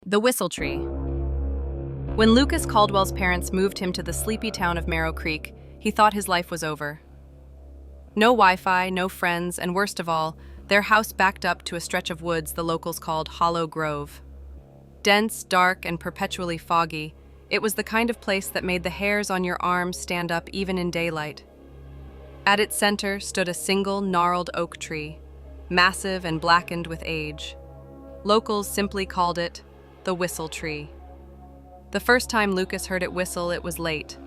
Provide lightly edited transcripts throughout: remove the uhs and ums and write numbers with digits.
The Whistle Tree. When Lucas Caldwell's parents moved him to the sleepy town of Marrow Creek, he thought his life was over. No Wi-Fi, no friends, and worst of all, their house backed up to a stretch of woods the locals called Hollow Grove. Dense, dark, and perpetually foggy, it was the kind of place that made the hairs on your arms stand up even in daylight. At its center stood a single gnarled oak tree, massive and blackened with age. Locals simply called it the Whistle Tree. The first time Lucas heard it whistle, it was late.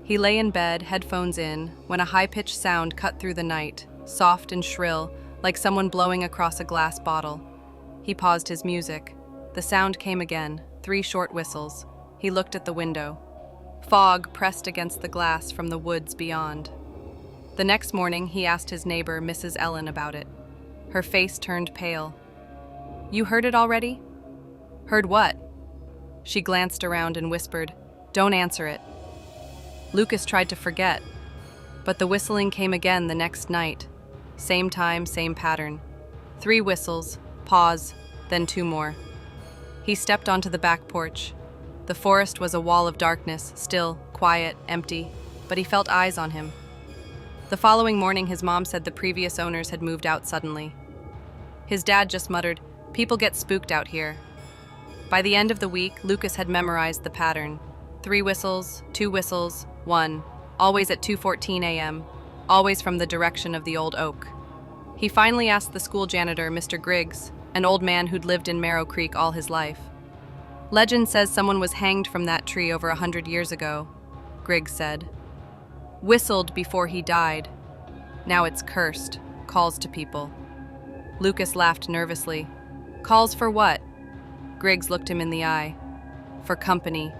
He lay in bed, headphones in, when a high-pitched sound cut through the night, soft and shrill, like someone blowing across a glass bottle. He paused his music. The sound came again, 3 short whistles. He looked at the window. Fog pressed against the glass from the woods beyond. The next morning, he asked his neighbor, Mrs. Ellen, about it. Her face turned pale. "You heard it already?" "Heard what?" She glanced around and whispered, "Don't answer it." Lucas tried to forget, but the whistling came again the next night. Same time, same pattern. 3 whistles, pause, then 2 more. He stepped onto the back porch. The forest was a wall of darkness, still, quiet, empty, but he felt eyes on him. The following morning, his mom said the previous owners had moved out suddenly. His dad just muttered, "People get spooked out here." By the end of the week, Lucas had memorized the pattern. 3 whistles, 2 whistles, 1, always at 2:14 a.m., always from the direction of the old oak. He finally asked the school janitor, Mr. Griggs, an old man who'd lived in Marrow Creek all his life. "Legend says someone was hanged from that tree over 100 years ago," Griggs said. "Whistled before he died. Now it's cursed, calls to people." Lucas laughed nervously. "Calls for what?" Griggs looked him in the eye. "For company."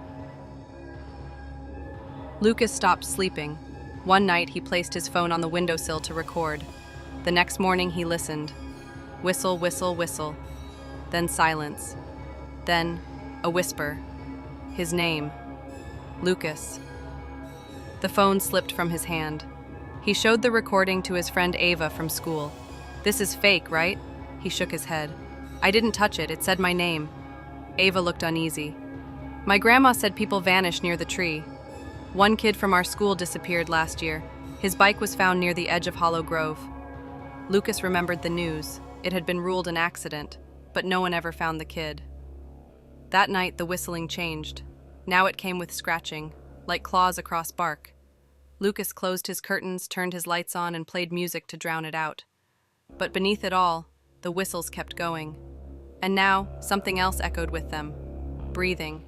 Lucas stopped sleeping. One night, he placed his phone on the windowsill to record. The next morning, he listened. Whistle, whistle, whistle. Then silence. Then a whisper. His name. Lucas. The phone slipped from his hand. He showed the recording to his friend Ava from school. "This is fake, right?" He shook his head. "I didn't touch it. It said my name." Ava looked uneasy. "My grandma said people vanish near the tree. One kid from our school disappeared last year. His bike was found near the edge of Hollow Grove." Lucas remembered the news. It had been ruled an accident, but no one ever found the kid. That night, the whistling changed. Now it came with scratching, like claws across bark. Lucas closed his curtains, turned his lights on, and played music to drown it out. But beneath it all, the whistles kept going. And now, something else echoed with them. Breathing.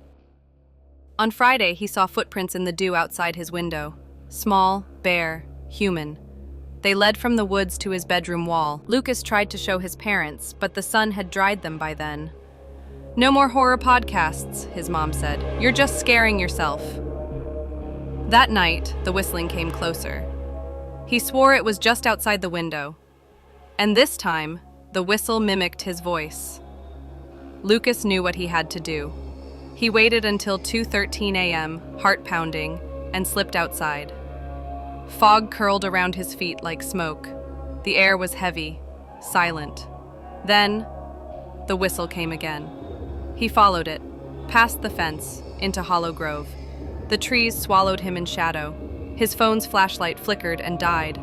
On Friday, he saw footprints in the dew outside his window. Small, bare, human. They led from the woods to his bedroom wall. Lucas tried to show his parents, but the sun had dried them by then. "No more horror podcasts," his mom said. "You're just scaring yourself." That night, the whistling came closer. He swore it was just outside the window. And this time, the whistle mimicked his voice. Lucas knew what he had to do. He waited until 2:13 a.m., heart pounding, and slipped outside. Fog curled around his feet like smoke. The air was heavy, silent. Then, the whistle came again. He followed it, past the fence, into Hollow Grove. The trees swallowed him in shadow. His phone's flashlight flickered and died.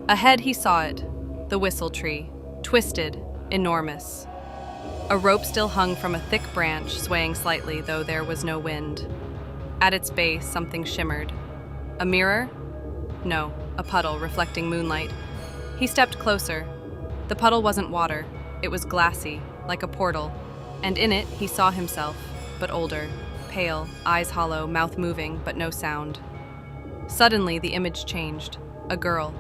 Ahead he saw it, the Whistle Tree, twisted, enormous. A rope still hung from a thick branch, swaying slightly, though there was no wind. At its base, something shimmered. A mirror? No, a puddle reflecting moonlight. He stepped closer. The puddle wasn't water. It was glassy, like a portal, and in it he saw himself, but older, pale, eyes hollow, mouth moving, but no sound. Suddenly, the image changed. A girl,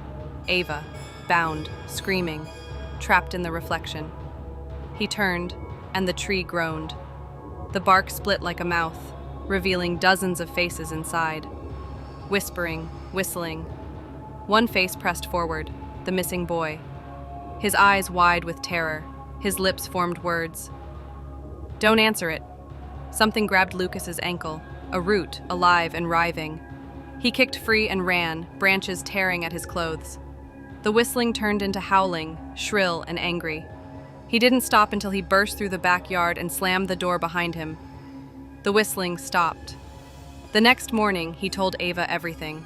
Ava, bound, screaming, trapped in the reflection. He turned, and the tree groaned. The bark split like a mouth, revealing dozens of faces inside. Whispering, whistling. One face pressed forward, the missing boy. His eyes wide with terror, his lips formed words. "Don't answer it." Something grabbed Lucas's ankle, a root, alive and writhing. He kicked free and ran, branches tearing at his clothes. The whistling turned into howling, shrill and angry. He didn't stop until he burst through the backyard and slammed the door behind him. The whistling stopped. The next morning, he told Ava everything.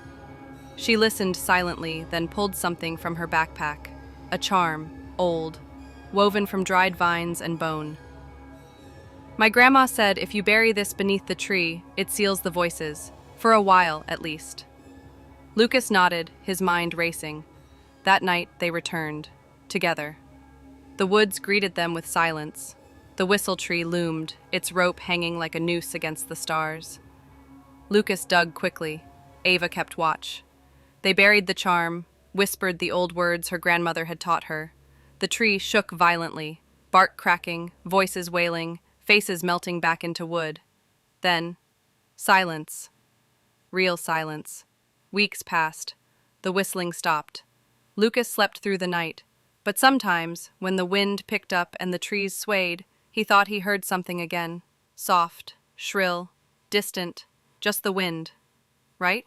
She listened silently, then pulled something from her backpack. A charm, old, woven from dried vines and bone. My grandma said if you bury this beneath the tree, it seals the voices, for a while at least. Lucas nodded, his mind racing. That night they returned, together. The woods greeted them with silence. The whistle tree loomed, its rope hanging like a noose against the stars. Lucas dug quickly. Ava kept watch. They buried the charm, whispered the old words her grandmother had taught her. The tree shook violently, bark cracking, voices wailing, faces melting back into wood. Then, silence. Real silence. Weeks passed. The whistling stopped. Lucas slept through the night, but sometimes, when the wind picked up and the trees swayed, he thought he heard something again. Soft, shrill, distant, just the wind. Right?